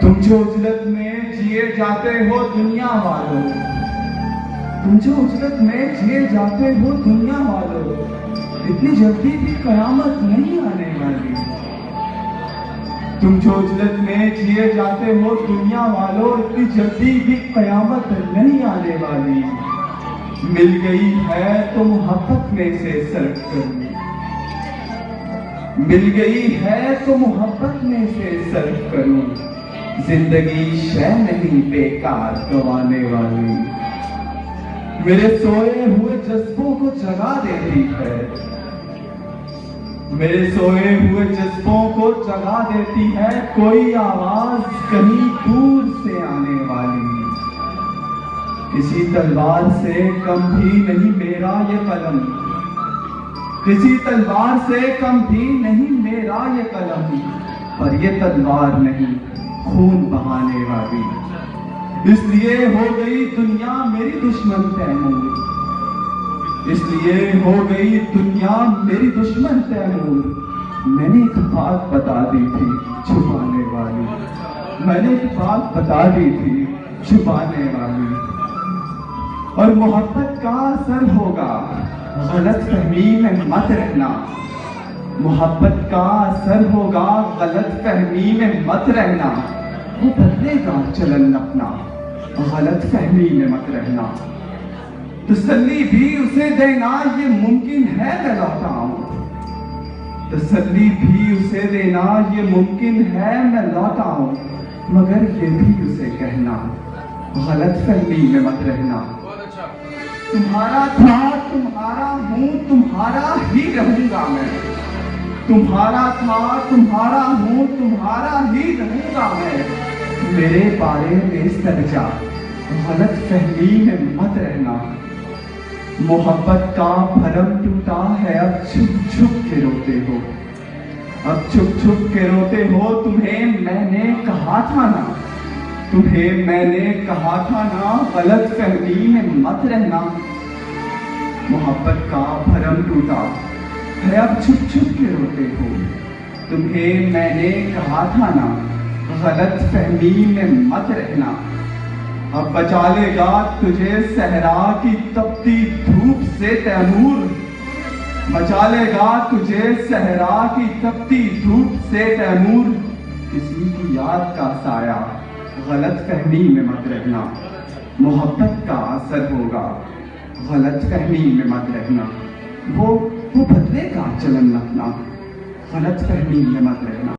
तुम जो उजलत में जिए जाते हो दुनिया वालों, तुम जो उजलत में जिए जाते हो दुनिया वालों, इतनी जल्दी भी कयामत नहीं आने वाली। तुम जो उजलत में जिए जाते हो दुनिया वालों, इतनी जल्दी भी कयामत नहीं आने वाली। मिल गई है तो मोहब्बत में से सर्फ करूं, मिल गई है तो मोहब्बत में से सर्फ करूं। जिंदगी शय नहीं बेकार गंवाने वाली, मेरे सोए हुए जज्बों को जगा देती है, मेरे सोए हुए जज्बों को जगा देती है कोई आवाज कहीं दूर से आने वाली। किसी तलवार से कम भी नहीं मेरा ये कलम, किसी तलवार से कम भी नहीं मेरा ये कलम, पर ये तलवार नहीं खून बहाने वाली। इसलिए हो गई दुनिया मेरी दुश्मन तैमूर, इसलिए हो गई दुनिया मेरी दुश्मन तैमूर। मैंने एक बात बता दी थी छुपाने वाली, मैंने एक बात बता दी थी छुपाने वाली। और मोहब्बत का असर होगा, गलत फहमी में मत रहना। मोहब्बत का असर होगा, गलत फहमी में मत रहना। वो बदलेगा चलन अपना, गलत फहमी में मत रहना। तसल्ली भी उसे देना ये मुमकिन है मैं लौटा आऊं, तसल्ली भी उसे देना ये मुमकिन है मैं लौटा आऊं। मगर ये भी उसे कहना, गलत फहमी में मत रहना। तुम्हारा था तुम्हारा हूं तुम्हारा ही रहूंगा मैं, तुम्हारा था तुम्हारा हूं तुम्हारा ही रहूंगा मैं। मेरे बारे में सरजा, गलत फहमी में मत रहना। मोहब्बत का भरम टूटा है अब छुप छुप के रोते हो, अब छुप छुप के रोते हो। तुम्हें मैंने कहा था ना, तुम्हें मैंने कहा था ना, गलत फहमी में मत रहना। मोहब्बत का भरम टूटा है अब छुप छुप के रोते हो। तुम्हें मैंने कहा था ना, गलत फहमी में मत रहना। अब बचा लेगा तुझे सहरा की तपती धूप से तैमूर, बचा लेगा तुझे सहरा की तपती धूप से तैमूर। किसी की याद का साया, गलत फहमी में मत रहना। मोहब्बत का असर होगा, गलत फहमी में मत रहना। वो बदलेगा चलन अपना, गलत फहमी में मत रहना।